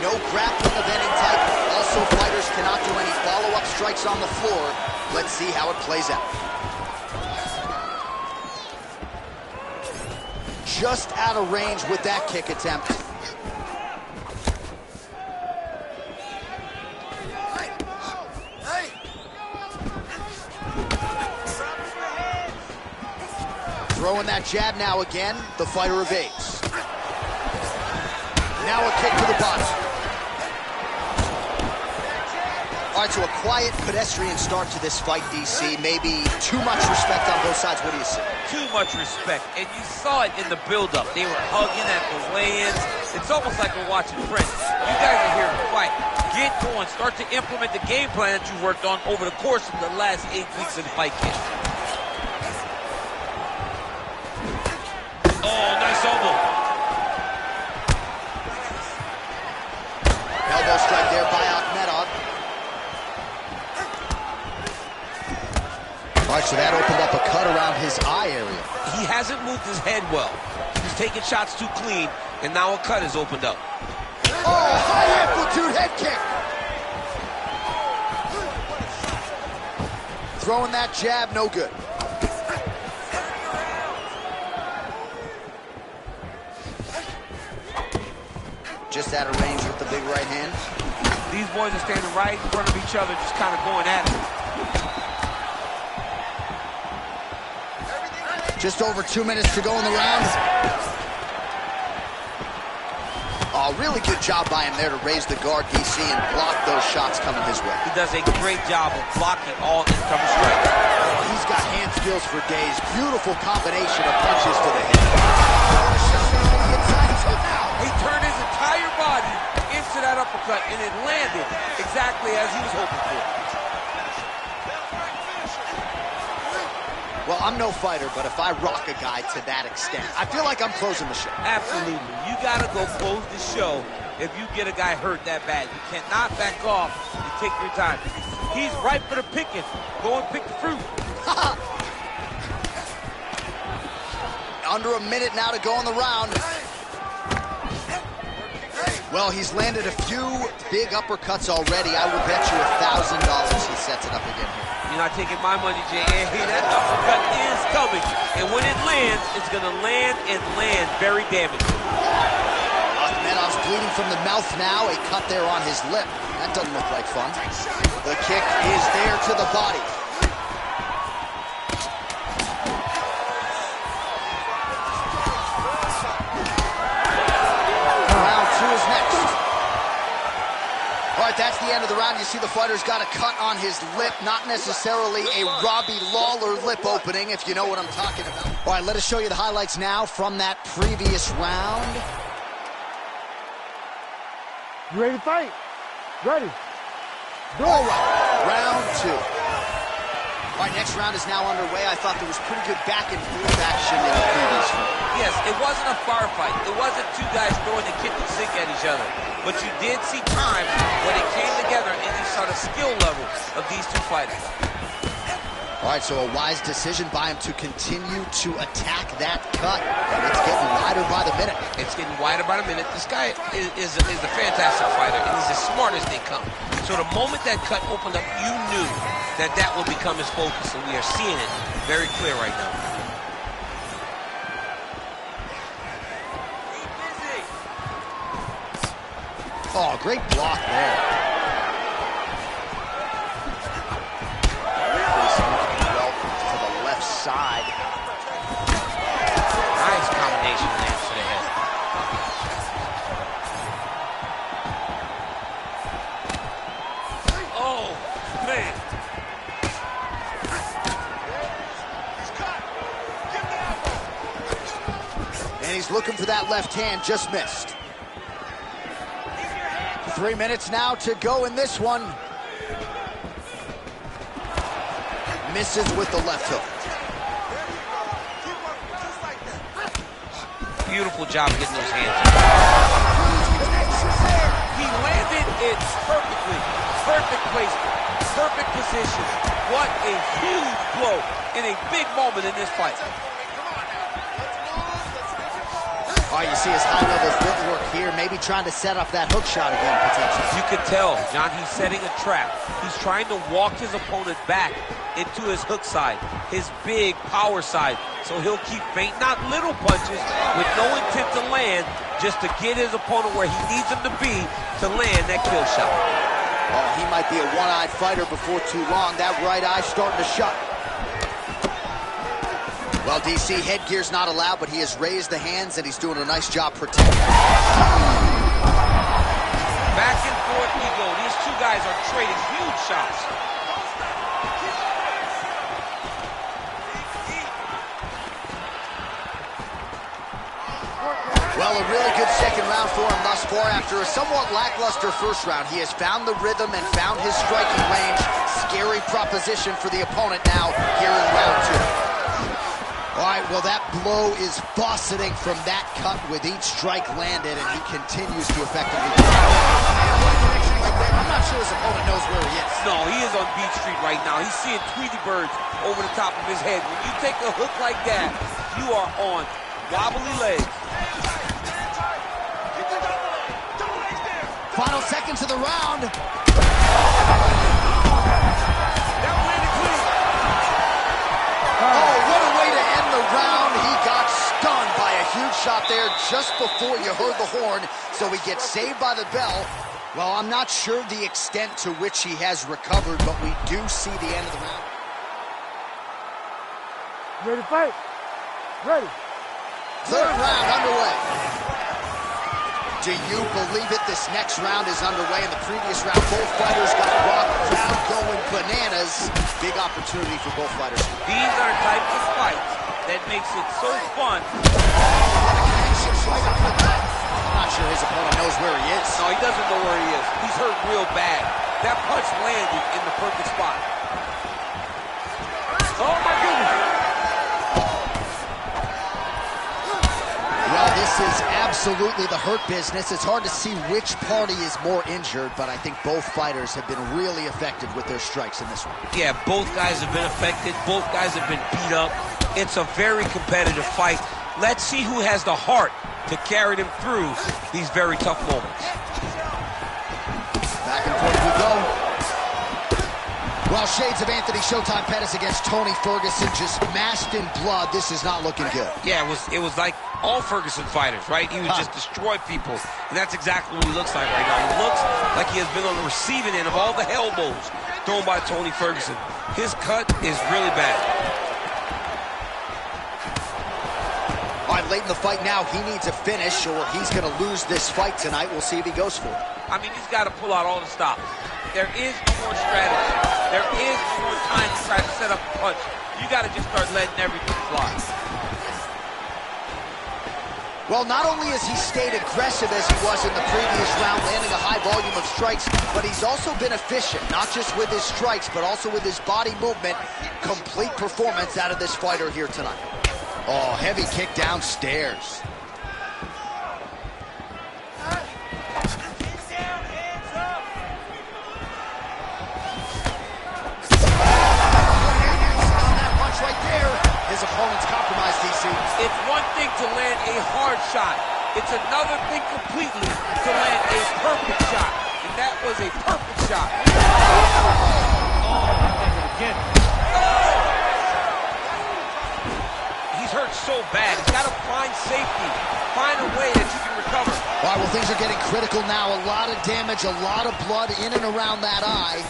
No grappling of any type. Also, fighters cannot do any follow-up strikes on the floor. Let's see how it plays out. Just out of range with that kick attempt. Throwing that jab now again. The fighter evades. Now a kick to the body. All right, so a quiet, pedestrian start to this fight, DC. Maybe too much respect on both sides. What do you see? Too much respect, and you saw it in the build-up. They were hugging at the weigh-ins. It's almost like we're watching friends. You guys are here to fight. Get going. Start to implement the game plan that you worked on over the course of the last 8 weeks of the fight camp. Oh, nice elbow. Elbow strike there by Akhmedov. All right, so that opened up a cut around his eye area. He hasn't moved his head well. He's taking shots too clean, and now a cut has opened up. Oh, high amplitude head kick. Throwing that jab, no good. Just out of range with the big right hand. These boys are standing right in front of each other, just kind of going at it. Just over 2 minutes to go in the round. Oh, really good job by him there to raise the guard, DC, and block those shots coming his way. He does a great job of blocking all incoming strikes. He's got hand skills for days. Beautiful combination of punches to the head. He turned his entire body into that uppercut, and it landed exactly as he was hoping for. Well, I'm no fighter, but if I rock a guy to that extent, I feel like I'm closing the show. Absolutely. You got to go close the show if you get a guy hurt that bad. You cannot back off and take your time. He's ripe for the picking. Go and pick the fruit. Under a minute now to go in the round. Well, he's landed a few big uppercuts already. I would bet you $1,000 he sets it up again here. You're not taking my money, Jay. That uppercut is coming. And when it lands, it's going to land and land very damaging. Akhmedov's bleeding from the mouth now. A cut there on his lip. That doesn't look like fun. The kick is there to the body. Round two is next. All right, that's the end of the round. You see the fighter's got a cut on his lip, not necessarily a Robbie Lawler lip opening, if you know what I'm talking about. All right, let us show you the highlights now from that previous round. You ready to fight? Ready. All right, round two. All right, next round is now underway. I thought there was pretty good back and forth action in the previous round. Yes, it wasn't a firefight. It wasn't two guys throwing the kitchen sink at each other. But you did see times when it came together and you saw the skill level of these two fighters. All right, so a wise decision by him to continue to attack that cut. And it's getting wider by the minute. It's getting wider by the minute. This guy is a fantastic fighter, and he's as smart as they come. So the moment that cut opened up, you knew that that will become his focus, and we are seeing it very clear right now. Oh, great block there. To the left side. Nice combination lands to the head. Oh, man. And he's looking for that left hand, just missed. 3 minutes now to go in this one. Misses with the left hook. Beautiful job getting those hands. He landed it perfectly. Perfect placement. Perfect position. What a huge blow in a big moment in this fight. Oh, you see his high-level footwork here, maybe trying to set up that hook shot again, potentially. You can tell, John, he's setting a trap. He's trying to walk his opponent back into his hook side, his big power side. So he'll keep feint, not little punches, with no intent to land, just to get his opponent where he needs him to be to land that kill shot. Oh, he might be a one-eyed fighter before too long. That right eye starting to shut. Well, DC, headgear's not allowed, but he has raised the hands, and he's doing a nice job protecting. Back and forth we go. These two guys are trading huge shots. Well, a really good second round for him thus far. After a somewhat lackluster first round, he has found the rhythm and found his striking range. Scary proposition for the opponent now here in round two. All right, well, that blow is buffeting from that cut with each strike landed, and he continues to effectively. I'm not sure his opponent knows where he is. No, he is on Beach Street right now. He's seeing Tweety birds over the top of his head. When you take a hook like that, you are on wobbly legs. Final seconds of the round. That landed clean. Oh, what a way to end the round. He got stunned by a huge shot there just before you heard the horn, so he gets saved by the bell. Well, I'm not sure the extent to which he has recovered, but we do see the end of the round. Ready to fight? Ready. Third round underway. Do you believe it? This next round is underway. In the previous round, both fighters got rocked, crowd going bananas. Big opportunity for both fighters. These are the types of fights that makes it so fun. I'm not sure his opponent knows where he is. No, he doesn't know where he is. He's hurt real bad. That punch landed in the perfect spot. Oh, my goodness. Well, this is absolutely the hurt business. It's hard to see which party is more injured, but I think both fighters have been really effective with their strikes in this one. Yeah, both guys have been affected. Both guys have been beat up. It's a very competitive fight. Let's see who has the heart to carry them through these very tough moments. Back and forth we go. Well, shades of Anthony Showtime Pettis against Tony Ferguson, just masked in blood. This is not looking good. Yeah, it was like all Ferguson fighters, right? He would just destroy people, and that's exactly what he looks like right now. He looks like he has been on the receiving end of all the elbows thrown by Tony Ferguson. His cut is really bad. All right, late in the fight now, he needs a finish, or he's going to lose this fight tonight. We'll see if he goes for it. I mean, he's got to pull out all the stops. There is no more strategy. There is no more time to try to set up a punch. You got to just start letting everything fly. Well, not only has he stayed aggressive as he was in the previous round, landing a high volume of strikes, but he's also been efficient, not just with his strikes, but also with his body movement. Complete performance out of this fighter here tonight. Oh, heavy kick downstairs. His opponent's compromised, DC. It's one thing to land a hard shot. It's another thing completely to land a perfect shot. And that was a perfect shot. Again. He's hurt so bad. He's got to find safety. Find a way that you can recover. All right, well, things are getting critical now. A lot of damage, a lot of blood in and around that eye.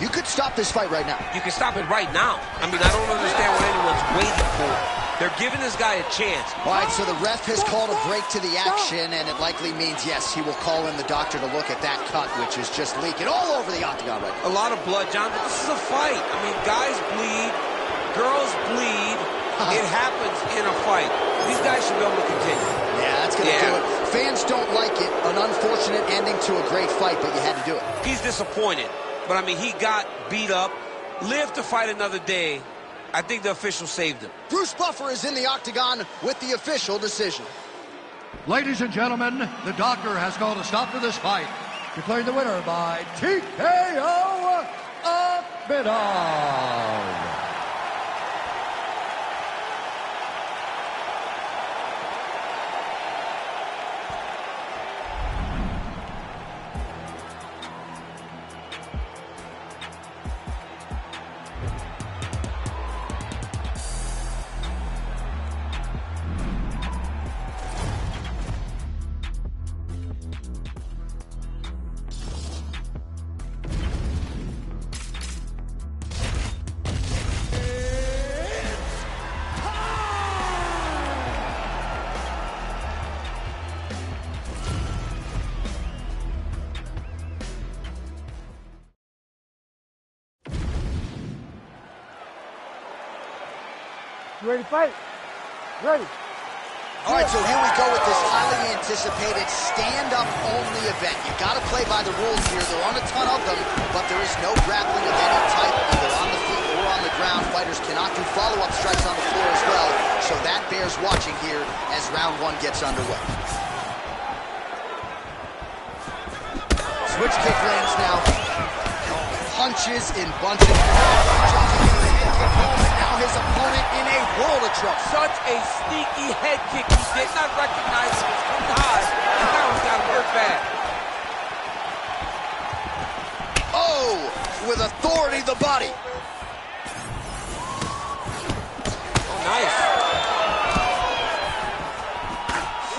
You could stop this fight right now. You can stop it right now. I mean, I don't understand what anyone's waiting for. They're giving this guy a chance. All right, so the ref has called a break to the action, and it likely means, yes, he will call in the doctor to look at that cut, which is just leaking all over the octagon right now. A lot of blood, John, but this is a fight. I mean, guys bleed, girls bleed. It happens in a fight. These guys should be able to continue. Yeah, that's going to do it. Fans don't like it. An unfortunate ending to a great fight, but you had to do it. He's disappointed. But, I mean, he got beat up, lived to fight another day. I think the official saved him. Bruce Buffer is in the octagon with the official decision. Ladies and gentlemen, the doctor has called a stop to this fight, declaring the winner by TKO Ahmedov. You ready to fight? Ready. All right, so here we go with this highly anticipated stand-up only event. You got to play by the rules here. There aren't a ton of them, but there is no grappling of any type, either on the feet or on the ground. Fighters cannot do follow-up strikes on the floor as well, so that bears watching here as round one gets underway. Switch kick lands now. Punches in bunches. Jumping into the head kick home, and now his opponent in a world of trouble. Such a sneaky head kick. He did not recognize it was coming high, and now he's got hurt bad. Oh, with authority, the body. Oh, nice.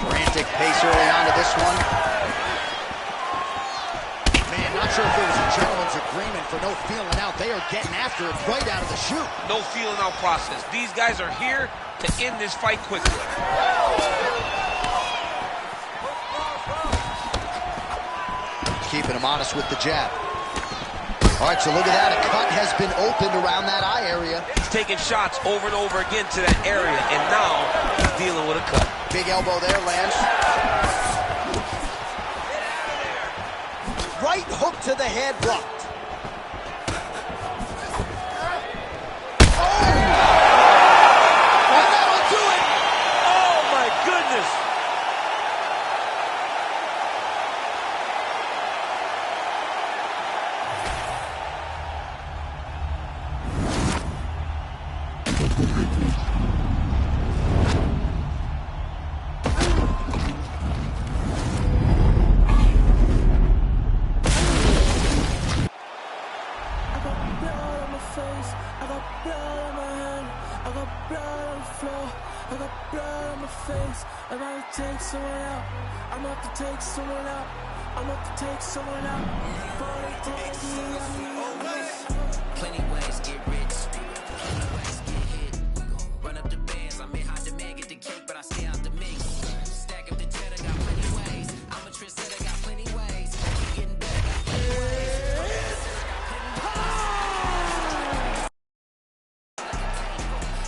Frantic pace early on to this one. Man, not sure if there was a gentleman's agreement for no feeling out. They are getting after it right out of the chute. No feeling out process. These guys are here to end this fight quickly. Keeping him honest with the jab. All right, so look at that. A cut has been opened around that eye area. He's taking shots over and over again to that area, and now he's dealing with a cut. Big elbow there, lands. Right hook to the head, blocked. Oh! And that'll do it! Oh, my goodness! Plenty ways get rich. Plenty ways get hit. Run up the bands. I mean, hard to man get the cake, but I stay out the mix. Stack up the cheddar, got plenty ways. I'm a trendsetter, got plenty ways. Keep getting better, got plenty ways.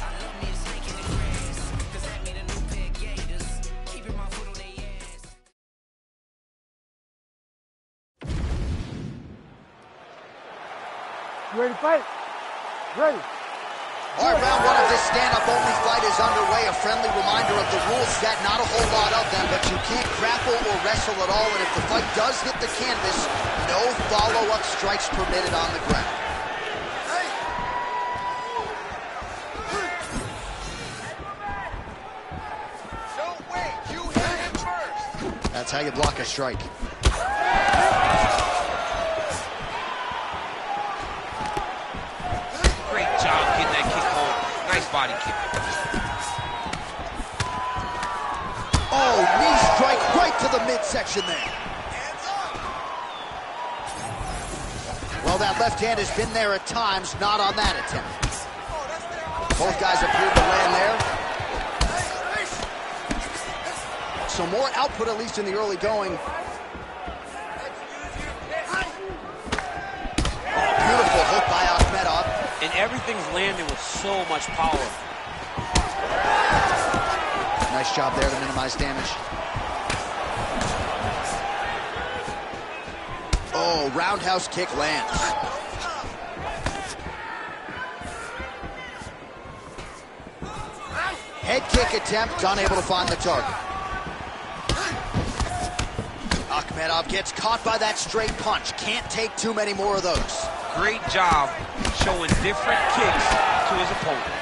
I love me a snake in the grass, 'cause that mean a new pair of gators. Keeping my foot on their ass. You ready to fight? Ready. All right, round one of this stand-up only fight is underway. A friendly reminder of the rules set, not a whole lot of them, but you can't grapple or wrestle at all, and if the fight does hit the canvas, no follow-up strikes permitted on the ground. Don't wait, you hit him first. That's how you block a strike. Great job getting that kick home. Nice body kick. Oh, knee strike right to the midsection there. Hands up. Well, that left hand has been there at times, not on that attempt. Both guys appeared to land there. So more output, at least in the early going. Beautiful hook by Akhmedov. And everything's landing with so much power. Nice job there to minimize damage. Oh, roundhouse kick lands. Head kick attempt, unable to find the target. Akhmedov gets caught by that straight punch. Can't take too many more of those. Great job showing different kicks to his opponent.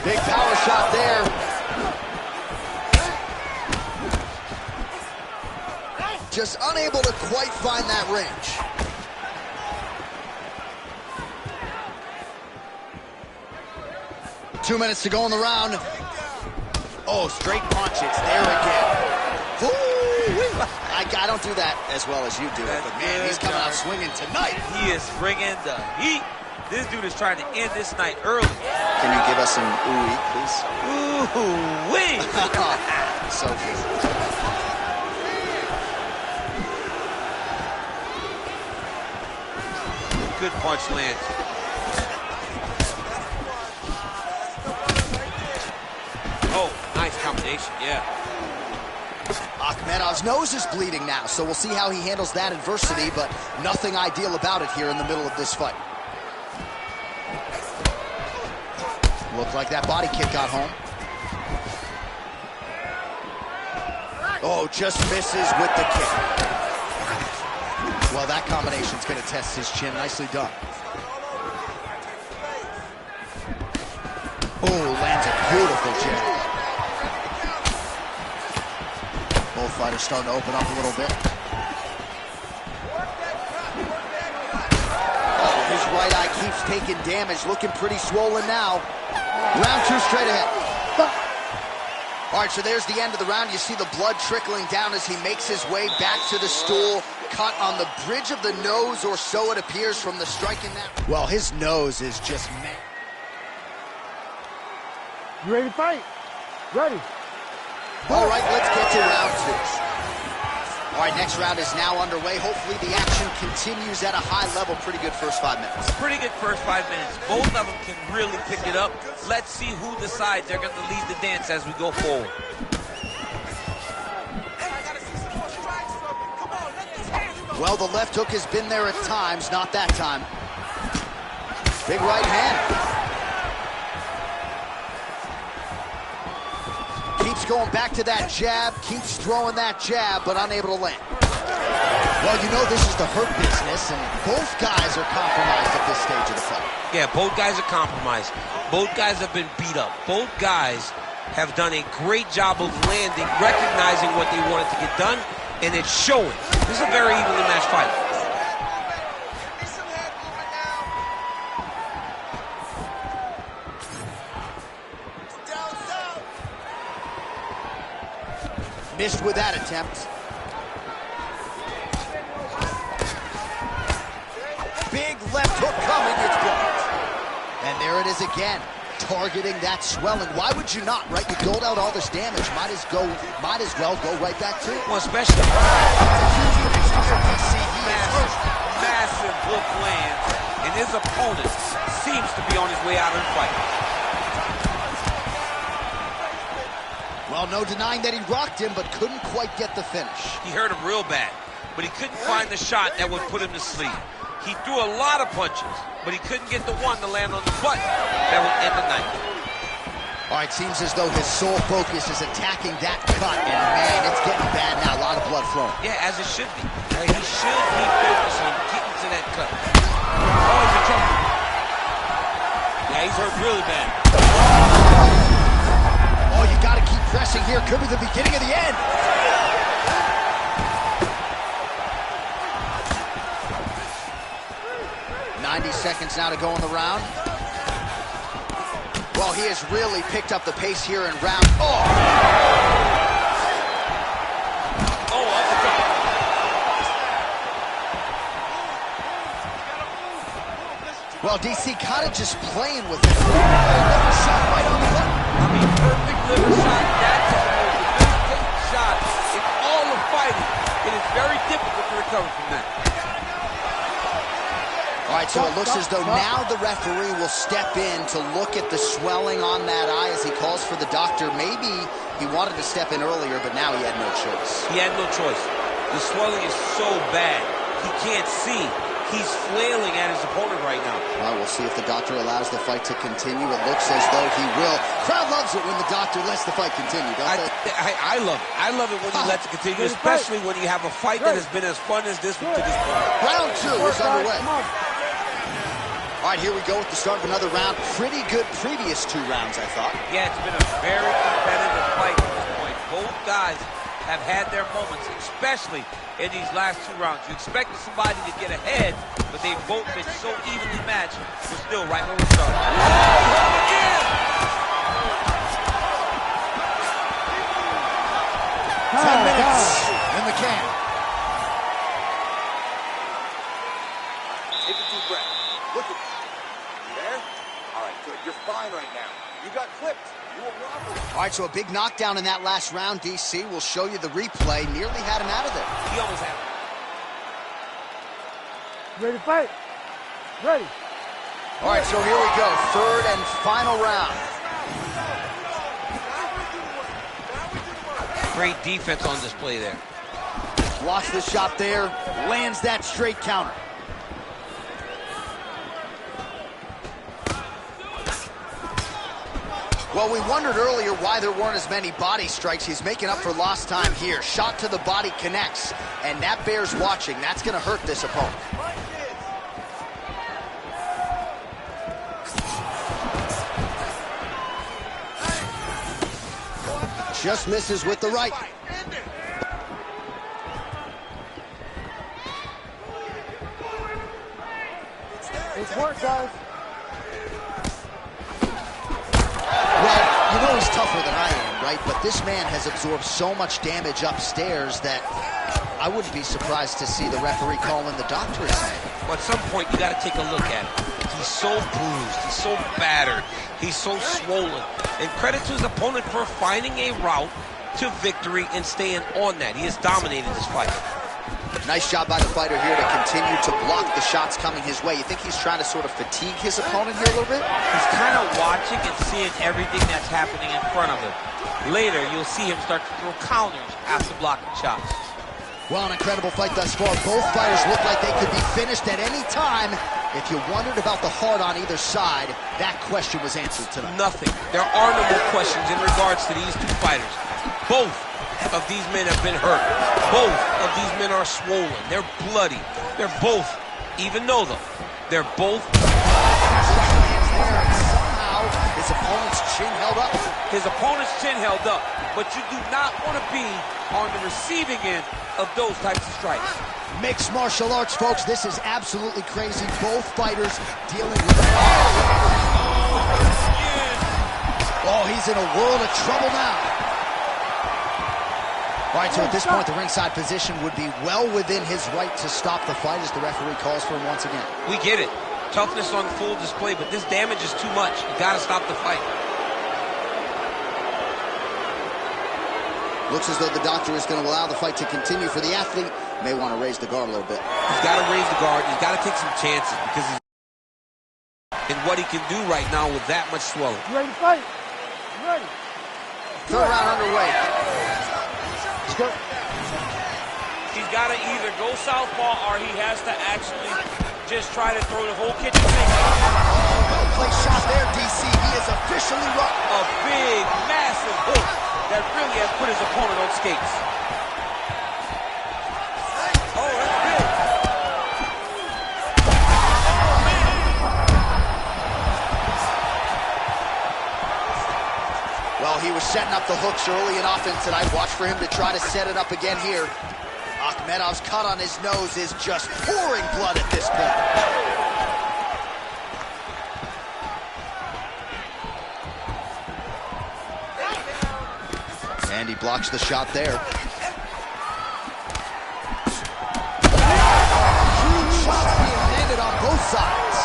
Big power shot there. Just unable to quite find that range. Two minutes to go in the round. Oh, straight punch, it's there again. Ooh, I don't do that as well as you do it, but man, he's coming out swinging tonight. He is bringing the heat. This dude is trying to end this night early. Can you give us some ooh-wee, please? Ooh-wee! So good. Good punch lands. nice combination, yeah. Akhmedov's nose is bleeding now, so we'll see how he handles that adversity, but nothing ideal about it here in the middle of this fight. Looked like that body kick got home. Oh, just misses with the kick. Well, that combination's going to test his chin. Nicely done. Oh, lands a beautiful jab. Both fighters starting to open up a little bit. Oh, his right eye keeps taking damage. Looking pretty swollen now. Round 2 straight ahead. All right, so there's the end of the round. You see the blood trickling down as he makes his way back to the stool. Cut on the bridge of the nose, or so it appears from the strike in that. Well, his nose is just mad. You ready to fight? Ready. All right, let's get to round 2. All right, next round is now underway. Hopefully the action continues at a high level. Pretty good first 5 minutes. Pretty good first 5 minutes. Both of them can really pick it up. Let's see who decides they're going to lead the dance as we go forward. Well, the left hook has been there at times, not that time. Big right hand. Keeps going back to that jab, keeps throwing that jab, but unable to land. Well, you know this is the hurt business, and both guys are compromised at this stage of the fight. Yeah, both guys are compromised. Both guys have been beat up. Both guys have done a great job of landing, recognizing what they wanted to get done, and it's showing. This is a very evenly matched fight. Missed with that attempt. Big left hook coming, it's blocked. And there it is again, targeting that swelling. Why would you not, right? You doled out all this damage, might as well go right back to it. Well, especially massive hook lands, and his opponent seems to be on his way out of the fight. Well, no denying that he rocked him, but couldn't quite get the finish. He hurt him real bad, but he couldn't find the shot that would put him to sleep. He threw a lot of punches, but he couldn't get the one to land on the button that would end the night. All right, seems as though his sole focus is attacking that cut, and man, it's getting bad now. A lot of blood flowing. Yeah, as it should be. He should be focused on getting to that cut. Oh, he's in trouble. Yeah, he's hurt really bad. Oh, you got to keep pressing here. Could be the beginning of the end. Seconds now to go in the round. Well, he has really picked up the pace here in round. Oh! Well, DC kind of just playing with it. Liver shot right on the button. I mean, perfect liver shot. That's the most debilitating shot in all of fighting. It is very difficult to recover from that. All right, so it looks as though now the referee will step in to look at the swelling on that eye as he calls for the doctor. Maybe he wanted to step in earlier, but now he had no choice. He had no choice. The swelling is so bad, he can't see. He's flailing at his opponent right now. Well, we'll see if the doctor allows the fight to continue. It looks as though he will. Crowd loves it when the doctor lets the fight continue, don't they? I love it. I love it when he lets it continue, especially when you have a fight that has been as fun as this one to this point. Round 2 is underway. All right, here we go with the start of another round. Pretty good previous 2 rounds, I thought. Yeah, it's been a very competitive fight at this point. Both guys have had their moments, especially in these last 2 rounds. You expected somebody to get ahead, but they've both been so evenly matched. We're still right where we started. Oh, again! 10 minutes in the can. Take a deep breath. Look at me. You there? All right, good. You're fine right now. You got clipped. You were wobbled. All right, so a big knockdown in that last round, DC. We'll show you the replay. Nearly had him out of there. He almost had him. Ready to fight? Ready. All right, so here we go. 3rd and final round. Great defense on display there. Blocks the shot there, lands that straight counter. Well, we wondered earlier why there weren't as many body strikes. He's making up for lost time here. Shot to the body connects, and that bears watching. That's going to hurt this opponent. Just misses with the right. It's work, guys. Well, you know he's tougher than I am, right? But this man has absorbed so much damage upstairs that I wouldn't be surprised to see the referee calling the doctor his name. Well, at some point, you got to take a look at it. He's so bruised, he's so battered, he's so swollen. And credit to his opponent for finding a route to victory and staying on that. He has dominated this fight. Nice job by the fighter here to continue to block the shots coming his way. You think he's trying to sort of fatigue his opponent here a little bit? He's kind of watching and seeing everything that's happening in front of him. Later, you'll see him start to throw counters after blocking shots. Well, an incredible fight thus far. Both fighters look like they could be finished at any time. If you wondered about the heart on either side, that question was answered tonight. Nothing. There are no more questions in regards to these two fighters. Both of these men have been hurt. Both of these men are swollen. They're bloody. They're both, even though they're both. Somehow, his opponent's chin held up. His opponent's chin held up. But you do not want to be on the receiving end of those types of strikes. Mixed martial arts, folks. This is absolutely crazy. Both fighters dealing with... Oh, he's in a world of trouble now. All right, so at this point, the ringside position would be well within his right to stop the fight as the referee calls for him once again. We get it. Toughness on full display, but this damage is too much. You got to stop the fight. Looks as though the doctor is going to allow the fight to continue. For the athlete, may want to raise the guard a little bit. He's got to raise the guard. He's got to take some chances because he's in what he can do right now with that much swelling. You ready to fight? You ready? Third round underway. Let's go. He's got to either go southpaw or he has to actually just try to throw the whole kitchen sink. Well-placed shot there, DC. He is officially run. A big, massive hook that really has put his opponent on skates. Oh, that's big. Well, he was setting up the hooks early and often tonight. Watch for him to try to set it up again here. Akhmedov's cut on his nose is just pouring blood at this point. And he blocks the shot there. Huge shots being landed on both sides.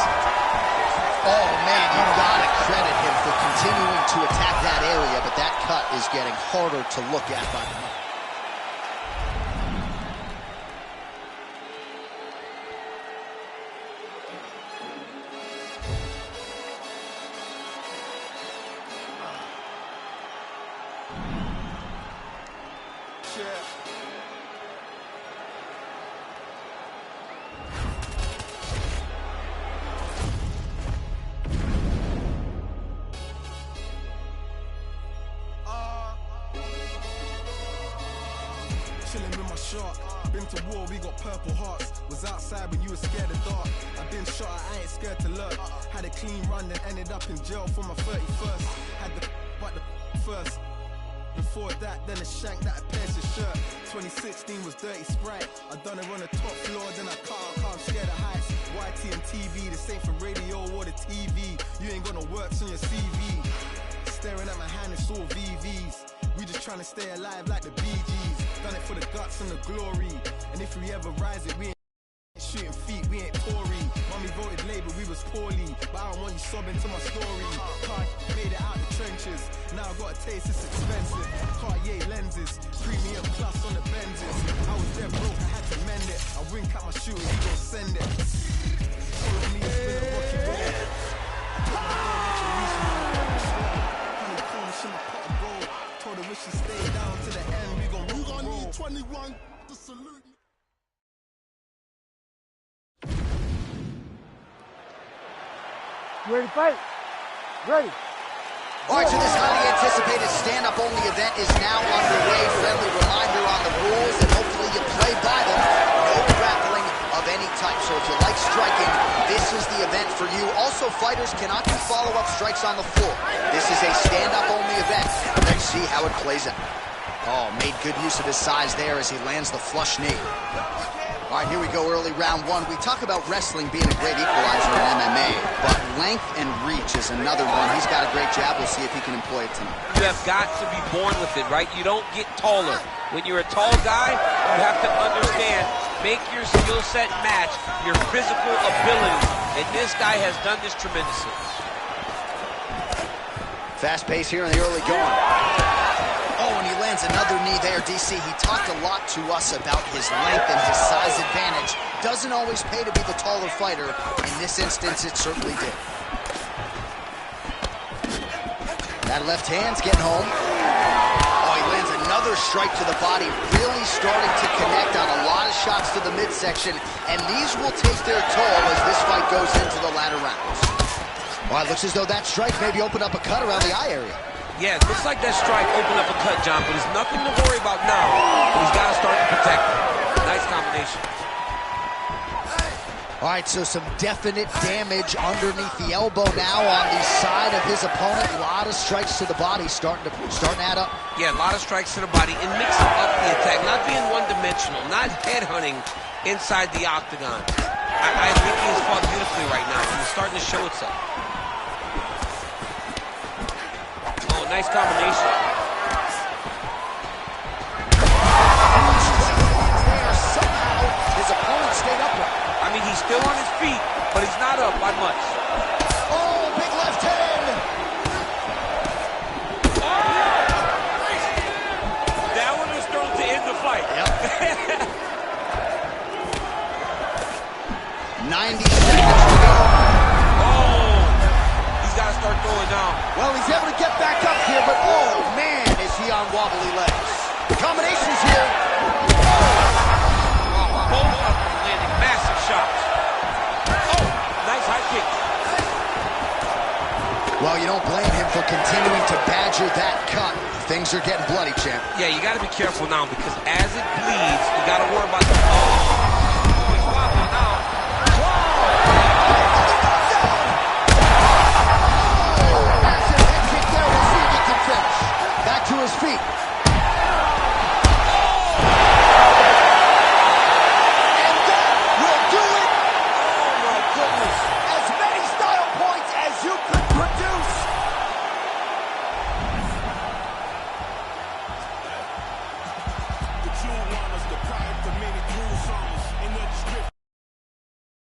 Oh, man, you gotta credit him for continuing to attack that area, but that cut is getting harder to look at by the moment. Chilling with my shark. Been to war, we got purple hearts. Was outside when you were scared of dark. I've been shot, I ain't scared to lurk. Had a clean run, then ended up in jail for my 31st. Had the but the first. Before that, then a shank that I pierced his shirt. 2016 was Dirty Sprite. I done it on the top floor, then I can't, I'm scared of heights. YT and TV, this ain't for radio or the TV. You ain't got no works on your CV. Staring at my hand, it's all VVs. We just trying to stay alive like the Bee Gees. Done it for the guts and the glory. And if we ever rise it, we ain't shooting feet, we ain't Tory. Mommy voted Labour, we was poorly. But I don't want you sobbing to my story. Card made it out the trenches. Now I got a taste, it's expensive. Cartier lenses, premium plus on the Benzes. I was dead broke, I had to mend it. I wink at my shooter, he gon' send it. Follow me, it's been a rocky road. Honeycombs in my pot of gold. Told her wish she stayed down to the end. We anyone to salute me. You ready to fight? Ready. All right, so this highly anticipated stand-up only event is now underway. Friendly reminder on the rules, and hopefully you play by them. No grappling of any type. So if you like striking, this is the event for you. Also, fighters cannot do follow-up strikes on the floor. This is a stand-up only event. Let's see how it plays out. Oh, made good use of his size there as he lands the flush knee. All right, here we go, early round one. We talk about wrestling being a great equalizer in MMA, but length and reach is another one. He's got a great jab. We'll see if he can employ it tonight. You have got to be born with it, right? You don't get taller. When you're a tall guy, you have to understand, make your skill set match your physical ability. And this guy has done this tremendously. Fast pace here in the early going. Oh, and he lands another knee there, DC. He talked a lot to us about his length and his size advantage. Doesn't always pay to be the taller fighter. In this instance, it certainly did. That left hand's getting home. Oh, he lands another strike to the body, really starting to connect on a lot of shots to the midsection, and these will take their toll as this fight goes into the latter rounds. Well, it looks as though that strike maybe opened up a cut around the eye area. Yeah, it looks like that strike opened up a cut, John, but there's nothing to worry about now. He's got to start to protect it. Nice combination. All right, so some definite damage underneath the elbow now on the side of his opponent. A lot of strikes to the body starting to add up. Yeah, a lot of strikes to the body and mixing up the attack, not being one-dimensional, not headhunting inside the octagon. I think he's fought beautifully right now, and it's starting to show itself. Nice combination. Somehow, his opponent stayed upright. I mean, he's still on his feet, but he's not up by much. Oh, big left hand. That one was thrown to end the fight. Yep. 90 seconds to go. Oh, he's got to start throwing now. Well, he's able to get back up here, but oh, man, is he on wobbly legs. Combinations here. Both of them landing massive shots. Oh, nice high kick. Well, you don't blame him for continuing to badger that cut. Things are getting bloody, champ. Yeah, you got to be careful now because as it bleeds, you got to worry about the... Oh, he's wobbling now. To his feet.